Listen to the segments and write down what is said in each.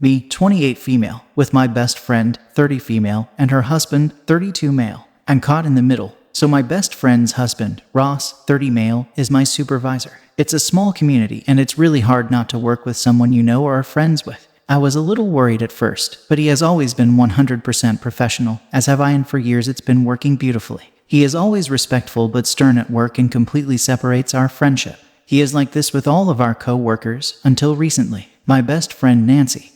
Me, 28 female, with my best friend, 30 female, and her husband, 32 male. I'm caught in the middle. So my best friend's husband, Ross, 30 male, is my supervisor. It's a small community and it's really hard not to work with someone you know or are friends with. I was a little worried at first, but he has always been 100% professional, as have I, and for years it's been working beautifully. He is always respectful but stern at work and completely separates our friendship. He is like this with all of our co-workers, until recently. My best friend Nancy,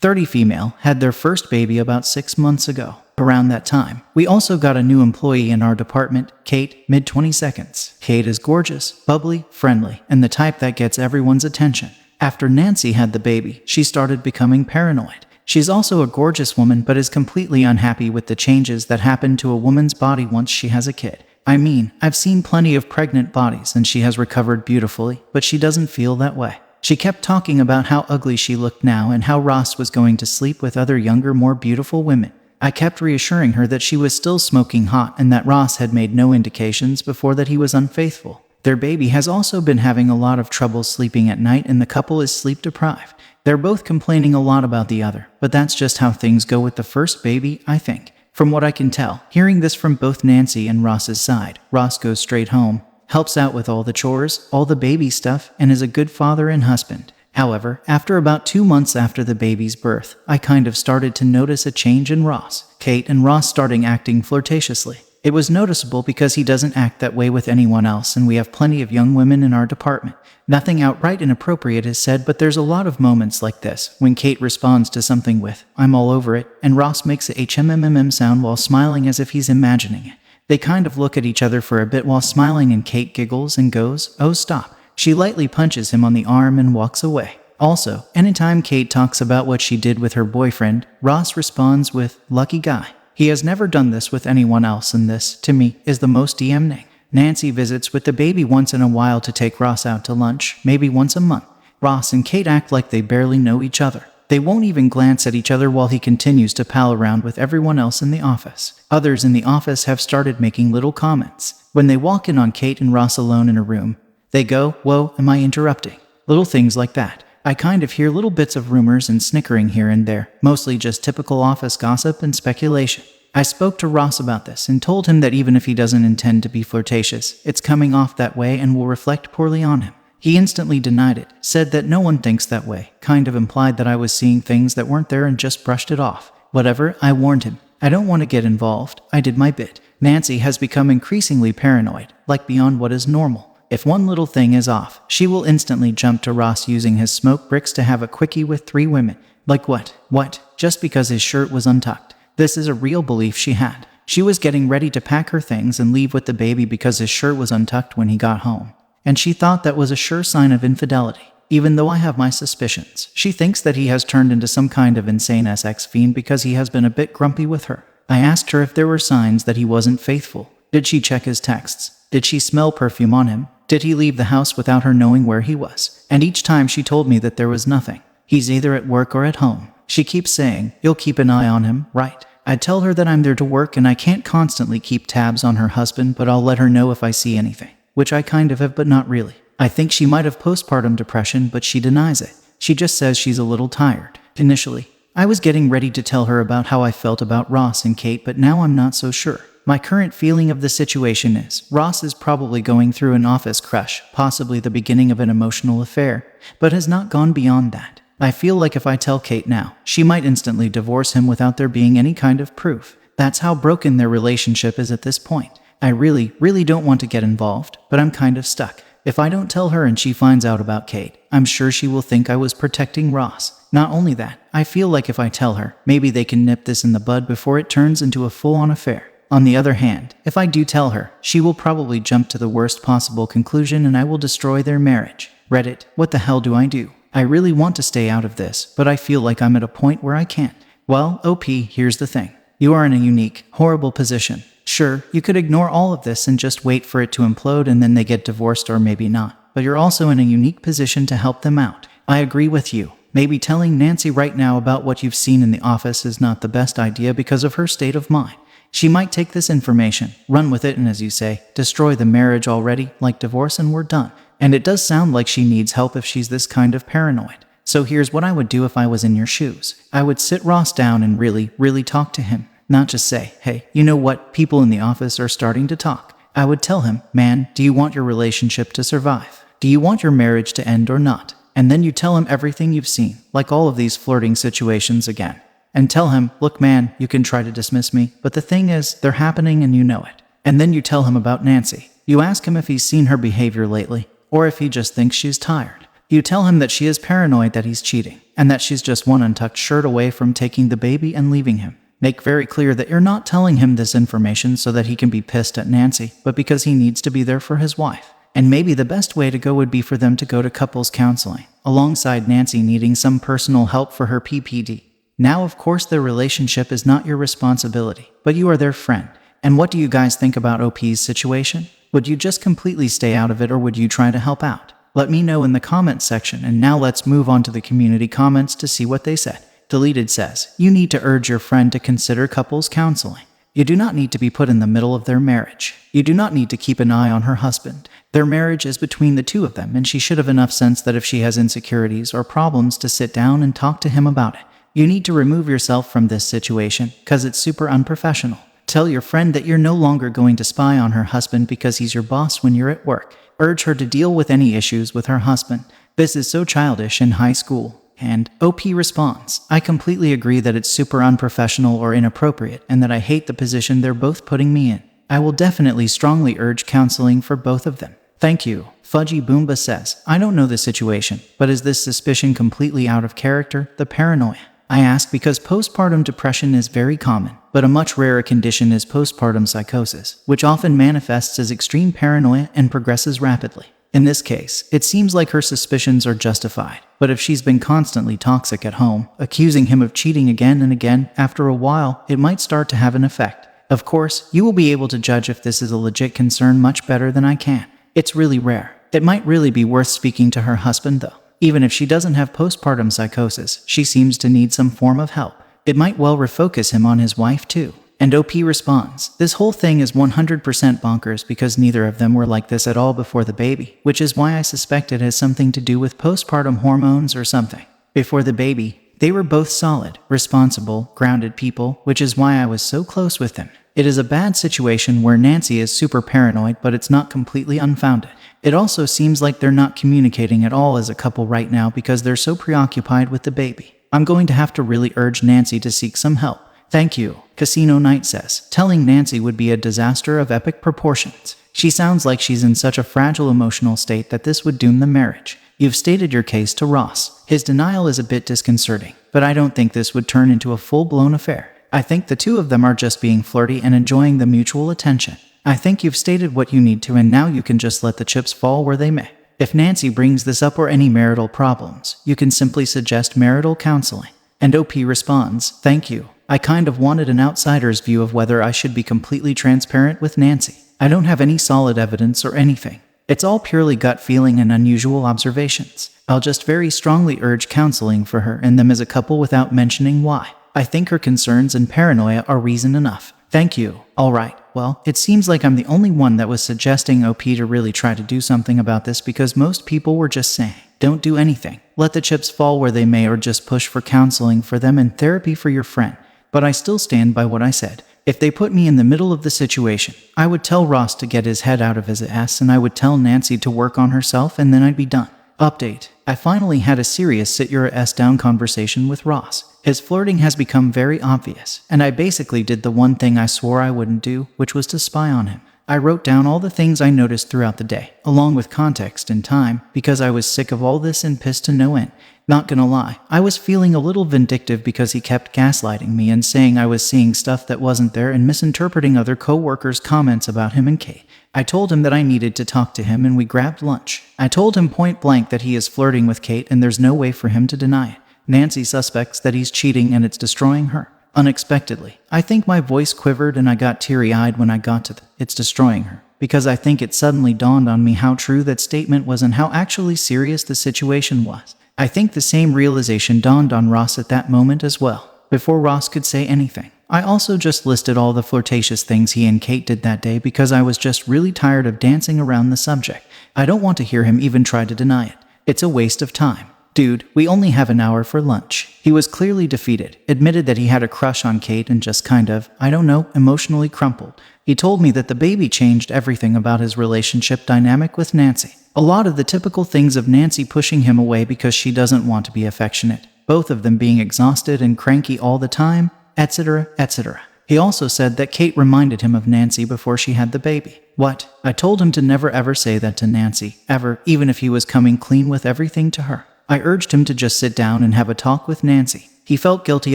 30 female, had their first baby about 6 months ago. Around that time, we also got a new employee in our department, Kate, mid-22s. Kate is gorgeous, bubbly, friendly, and the type that gets everyone's attention. After Nancy had the baby, she started becoming paranoid. She's also a gorgeous woman but is completely unhappy with the changes that happen to a woman's body once she has a kid. I mean, I've seen plenty of pregnant bodies and she has recovered beautifully, but she doesn't feel that way. She kept talking about how ugly she looked now and how Ross was going to sleep with other younger, more beautiful women. I kept reassuring her that she was still smoking hot and that Ross had made no indications before that he was unfaithful. Their baby has also been having a lot of trouble sleeping at night and the couple is sleep deprived. They're both complaining a lot about the other, but that's just how things go with the first baby, I think. From what I can tell, hearing this from both Nancy and Ross's side, Ross goes straight home, helps out with all the chores, all the baby stuff, and is a good father and husband. However, after about 2 months after the baby's birth, I kind of started to notice a change in Ross. Kate and Ross starting acting flirtatiously. It was noticeable because he doesn't act that way with anyone else and we have plenty of young women in our department. Nothing outright inappropriate is said, but there's a lot of moments like this when Kate responds to something with, "I'm all over it," and Ross makes a HMMM sound while smiling as if he's imagining it. They kind of look at each other for a bit while smiling and Kate giggles and goes, "Oh, stop." She lightly punches him on the arm and walks away. Also, anytime Kate talks about what she did with her boyfriend, Ross responds with, "Lucky guy." He has never done this with anyone else and this, to me, is the most DMing. Nancy visits with the baby once in a while to take Ross out to lunch, maybe once a month. Ross and Kate act like they barely know each other. They won't even glance at each other while he continues to pal around with everyone else in the office. Others in the office have started making little comments. When they walk in on Kate and Ross alone in a room, they go, "Whoa, am I interrupting?" Little things like that. I kind of hear little bits of rumors and snickering here and there, mostly just typical office gossip and speculation. I spoke to Ross about this and told him that even if he doesn't intend to be flirtatious, it's coming off that way and will reflect poorly on him. He instantly denied it, said that no one thinks that way, kind of implied that I was seeing things that weren't there and just brushed it off. Whatever, I warned him. I don't want to get involved. I did my bit. Nancy has become increasingly paranoid, like beyond what is normal. If one little thing is off, she will instantly jump to Ross using his smoke bricks to have a quickie with 3 women. Like what? What? Just because his shirt was untucked. This is a real belief she had. She was getting ready to pack her things and leave with the baby because his shirt was untucked when he got home. And she thought that was a sure sign of infidelity. Even though I have my suspicions, she thinks that he has turned into some kind of insane sex fiend because he has been a bit grumpy with her. I asked her if there were signs that he wasn't faithful. Did she check his texts? Did she smell perfume on him? Did he leave the house without her knowing where he was? And each time she told me that there was nothing. He's either at work or at home. She keeps saying, "You'll keep an eye on him, right?" I tell her that I'm there to work and I can't constantly keep tabs on her husband, but I'll let her know if I see anything. Which I kind of have, but not really. I think she might have postpartum depression, but she denies it. She just says she's a little tired. Initially, I was getting ready to tell her about how I felt about Ross and Kate, but now I'm not so sure. My current feeling of the situation is, Ross is probably going through an office crush, possibly the beginning of an emotional affair, but has not gone beyond that. I feel like if I tell Kate now, she might instantly divorce him without there being any kind of proof. That's how broken their relationship is at this point. I really don't want to get involved, but I'm kind of stuck. If I don't tell her and she finds out about Kate, I'm sure she will think I was protecting Ross. Not only that, I feel like if I tell her, maybe they can nip this in the bud before it turns into a full-on affair. On the other hand, if I do tell her, she will probably jump to the worst possible conclusion and I will destroy their marriage. Reddit, what the hell do I do? I really want to stay out of this, but I feel like I'm at a point where I can't. Well, OP, here's the thing. You are in a unique, horrible position. Sure, you could ignore all of this and just wait for it to implode and then they get divorced or maybe not. But you're also in a unique position to help them out. I agree with you. Maybe telling Nancy right now about what you've seen in the office is not the best idea because of her state of mind. She might take this information, run with it and, as you say, destroy the marriage already, like divorce and we're done. And it does sound like she needs help if she's this kind of paranoid. So here's what I would do if I was in your shoes. I would sit Ross down and really talk to him. Not just say, hey, you know what, people in the office are starting to talk. I would tell him, man, do you want your relationship to survive? Do you want your marriage to end or not? And then you tell him everything you've seen, like all of these flirting situations again. And tell him, look man, you can try to dismiss me, but the thing is, they're happening and you know it. And then you tell him about Nancy. You ask him if he's seen her behavior lately, or if he just thinks she's tired. You tell him that she is paranoid that he's cheating, and that she's just one untucked shirt away from taking the baby and leaving him. Make very clear that you're not telling him this information so that he can be pissed at Nancy, but because he needs to be there for his wife. And maybe the best way to go would be for them to go to couples counseling, alongside Nancy needing some personal help for her PPD. Now, of course, their relationship is not your responsibility, but you are their friend. And what do you guys think about OP's situation? Would you just completely stay out of it, or would you try to help out? Let me know in the comments section, and now let's move on to the community comments to see what they said. Deleted says, you need to urge your friend to consider couples counseling. You do not need to be put in the middle of their marriage. You do not need to keep an eye on her husband. Their marriage is between the two of them, and she should have enough sense that if she has insecurities or problems to sit down and talk to him about it. You need to remove yourself from this situation, cause it's super unprofessional. Tell your friend that you're no longer going to spy on her husband because he's your boss when you're at work. Urge her to deal with any issues with her husband. This is so childish in high school. And OP responds, I completely agree that it's super unprofessional or inappropriate, and that I hate the position they're both putting me in. I will definitely strongly urge counseling for both of them. Thank you. Fudgy Boomba says, I don't know the situation, but is this suspicion completely out of character? The paranoia. I ask because postpartum depression is very common, but a much rarer condition is postpartum psychosis, which often manifests as extreme paranoia and progresses rapidly. In this case, it seems like her suspicions are justified, but if she's been constantly toxic at home, accusing him of cheating again and again, after a while, it might start to have an effect. Of course, you will be able to judge if this is a legit concern much better than I can. It's really rare. It might really be worth speaking to her husband though. Even if she doesn't have postpartum psychosis, she seems to need some form of help. It might well refocus him on his wife too. And OP responds, this whole thing is 100% bonkers because neither of them were like this at all before the baby, which is why I suspect it has something to do with postpartum hormones or something. Before the baby, they were both solid, responsible, grounded people, which is why I was so close with them. It is a bad situation where Nancy is super paranoid, but it's not completely unfounded. It also seems like they're not communicating at all as a couple right now because they're so preoccupied with the baby. I'm going to have to really urge Nancy to seek some help. Thank you. Casino Knight says, telling Nancy would be a disaster of epic proportions. She sounds like she's in such a fragile emotional state that this would doom the marriage. You've stated your case to Ross. His denial is a bit disconcerting, but I don't think this would turn into a full-blown affair. I think the two of them are just being flirty and enjoying the mutual attention. I think you've stated what you need to, and now you can just let the chips fall where they may. If Nancy brings this up or any marital problems, you can simply suggest marital counseling. And OP responds, thank you. I kind of wanted an outsider's view of whether I should be completely transparent with Nancy. I don't have any solid evidence or anything. It's all purely gut feeling and unusual observations. I'll just very strongly urge counseling for her and them as a couple without mentioning why. I think her concerns and paranoia are reason enough. Thank you. All right. Well, it seems like I'm the only one that was suggesting OP to really try to do something about this because most people were just saying, don't do anything. Let the chips fall where they may, or just push for counseling for them and therapy for your friend. But I still stand by what I said. If they put me in the middle of the situation, I would tell Ross to get his head out of his ass, and I would tell Nancy to work on herself, and then I'd be done. Update. I finally had a serious sit your ass down conversation with Ross. His flirting has become very obvious, and I basically did the one thing I swore I wouldn't do, which was to spy on him. I wrote down all the things I noticed throughout the day, along with context and time, because I was sick of all this and pissed to no end. Not gonna lie, I was feeling a little vindictive because he kept gaslighting me and saying I was seeing stuff that wasn't there and misinterpreting other co-workers' comments about him and Kate. I told him that I needed to talk to him and we grabbed lunch. I told him point blank that he is flirting with Kate and there's no way for him to deny it. Nancy suspects that he's cheating and it's destroying her. Unexpectedly, I think my voice quivered and I got teary-eyed when I got to it's destroying her, because I think it suddenly dawned on me how true that statement was and how actually serious the situation was. I think the same realization dawned on Ross at that moment as well. Before Ross could say anything, I also just listed all the flirtatious things he and Kate did that day because I was just really tired of dancing around the subject. I don't want to hear him even try to deny it. It's a waste of time. Dude, we only have an hour for lunch. He was clearly defeated, admitted that he had a crush on Kate and just kind of, I don't know, emotionally crumpled. He told me that the baby changed everything about his relationship dynamic with Nancy. A lot of the typical things of Nancy pushing him away because she doesn't want to be affectionate, both of them being exhausted and cranky all the time, etc., etc. He also said that Kate reminded him of Nancy before she had the baby. What? I told him to never ever say that to Nancy, ever, even if he was coming clean with everything to her. I urged him to just sit down and have a talk with Nancy. He felt guilty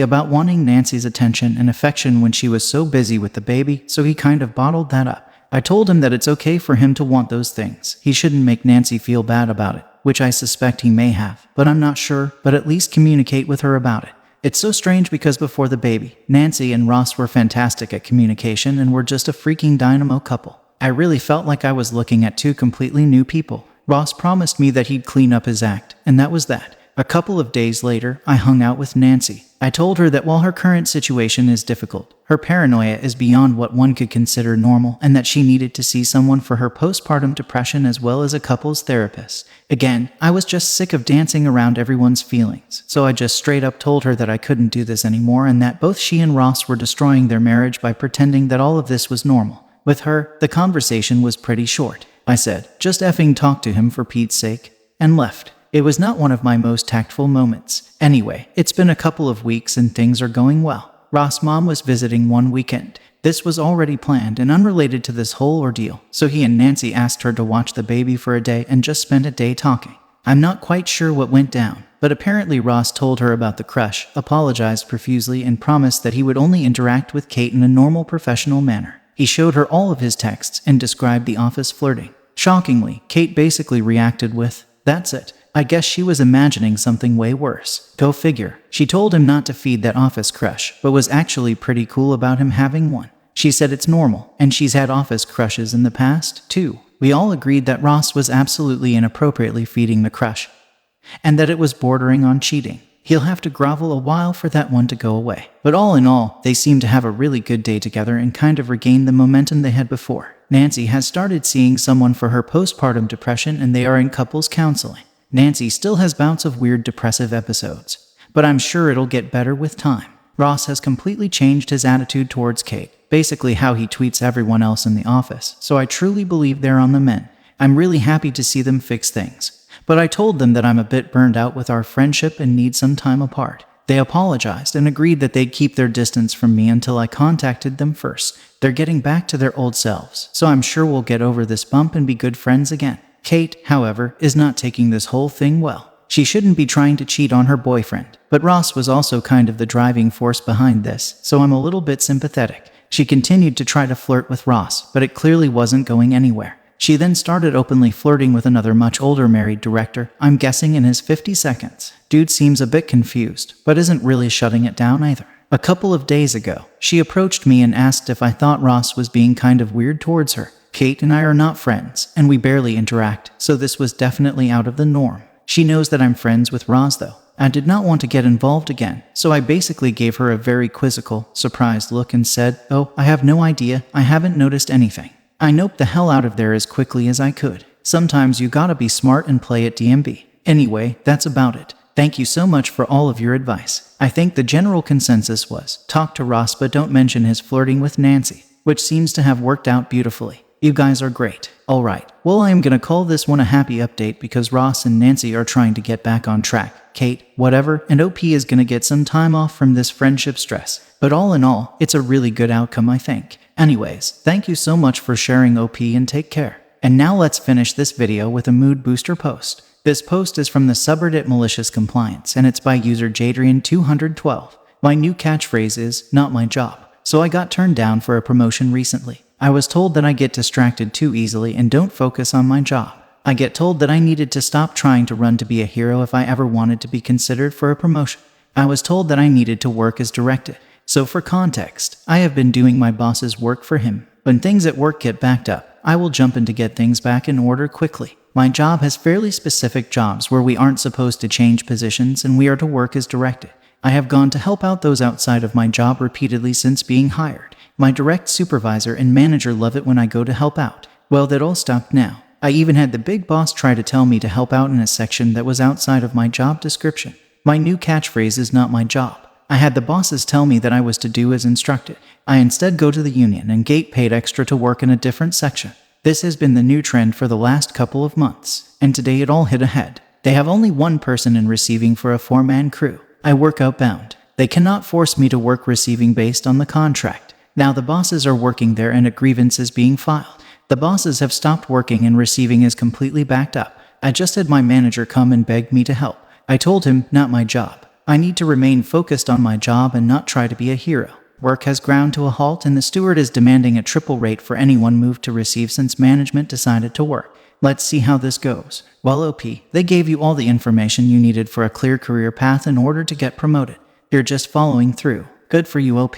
about wanting Nancy's attention and affection when she was so busy with the baby, so he kind of bottled that up. I told him that it's okay for him to want those things. He shouldn't make Nancy feel bad about it, which I suspect he may have, but I'm not sure, but at least communicate with her about it. It's so strange because before the baby, Nancy and Ross were fantastic at communication and were just a freaking dynamo couple. I really felt like I was looking at two completely new people. Ross promised me that he'd clean up his act, and that was that. A couple of days later, I hung out with Nancy. I told her that while her current situation is difficult, her paranoia is beyond what one could consider normal and that she needed to see someone for her postpartum depression as well as a couples therapist. Again, I was just sick of dancing around everyone's feelings, so I just straight up told her that I couldn't do this anymore and that both she and Ross were destroying their marriage by pretending that all of this was normal. With her, the conversation was pretty short. I said, just effing talk to him for Pete's sake, and left. It was not one of my most tactful moments. Anyway, it's been a couple of weeks and things are going well. Ross' mom was visiting one weekend. This was already planned and unrelated to this whole ordeal, so he and Nancy asked her to watch the baby for a day and just spend a day talking. I'm not quite sure what went down, but apparently Ross told her about the crush, apologized profusely, and promised that he would only interact with Kate in a normal professional manner. He showed her all of his texts and described the office flirting. Shockingly, Kate basically reacted with, "That's it." I guess she was imagining something way worse. Go figure. She told him not to feed that office crush, but was actually pretty cool about him having one. She said it's normal, and she's had office crushes in the past, too. We all agreed that Ross was absolutely inappropriately feeding the crush, and that it was bordering on cheating. He'll have to grovel a while for that one to go away. But all in all, they seem to have a really good day together and kind of regain the momentum they had before. Nancy has started seeing someone for her postpartum depression and they are in couples counseling. Nancy still has bouts of weird depressive episodes, but I'm sure it'll get better with time. Ross has completely changed his attitude towards Kate, basically how he tweets everyone else in the office, so I truly believe they're on the mend. I'm really happy to see them fix things. But I told them that I'm a bit burned out with our friendship and need some time apart. They apologized and agreed that they'd keep their distance from me until I contacted them first. They're getting back to their old selves, so I'm sure we'll get over this bump and be good friends again. Kate, however, is not taking this whole thing well. She shouldn't be trying to cheat on her boyfriend, but Ross was also kind of the driving force behind this, so I'm a little bit sympathetic. She continued to try to flirt with Ross, but it clearly wasn't going anywhere. She then started openly flirting with another much older married director, I'm guessing in his 52nds. Dude seems a bit confused, but isn't really shutting it down either. A couple of days ago, she approached me and asked if I thought Ross was being kind of weird towards her. Kate and I are not friends, and we barely interact, so this was definitely out of the norm. She knows that I'm friends with Ross though. I did not want to get involved again, so I basically gave her a very quizzical, surprised look and said, "Oh, I have no idea, I haven't noticed anything." I noped the hell out of there as quickly as I could. Sometimes you gotta be smart and play at DMB. Anyway, that's about it. Thank you so much for all of your advice. I think the general consensus was, talk to Ross but don't mention his flirting with Nancy, which seems to have worked out beautifully. You guys are great. Alright, well I am gonna call this one a happy update because Ross and Nancy are trying to get back on track. Kate, whatever, and OP is gonna get some time off from this friendship stress. But all in all, it's a really good outcome I think. Anyways, thank you so much for sharing OP and take care. And now let's finish this video with a mood booster post. This post is from the subreddit Malicious Compliance and it's by user Jadrian212. My new catchphrase is, not my job. So I got turned down for a promotion recently. I was told that I get distracted too easily and don't focus on my job. I get told that I needed to stop trying to run to be a hero if I ever wanted to be considered for a promotion. I was told that I needed to work as directed. So for context, I have been doing my boss's work for him. When things at work get backed up, I will jump in to get things back in order quickly. My job has fairly specific jobs where we aren't supposed to change positions and we are to work as directed. I have gone to help out those outside of my job repeatedly since being hired. My direct supervisor and manager love it when I go to help out. Well, that all stopped now. I even had the big boss try to tell me to help out in a section that was outside of my job description. My new catchphrase is not my job. I had the bosses tell me that I was to do as instructed. I instead go to the union and get paid extra to work in a different section. This has been the new trend for the last couple of months, and today it all hit ahead. They have only one person in receiving for a 4-man crew. I work outbound. They cannot force me to work receiving based on the contract. Now the bosses are working there and a grievance is being filed. The bosses have stopped working and receiving is completely backed up. I just had my manager come and beg me to help. I told him, not my job. I need to remain focused on my job and not try to be a hero. Work has ground to a halt and the steward is demanding a triple rate for anyone moved to receive since management decided to work. Let's see how this goes. Well, OP, they gave you all the information you needed for a clear career path in order to get promoted. You're just following through. Good for you, OP.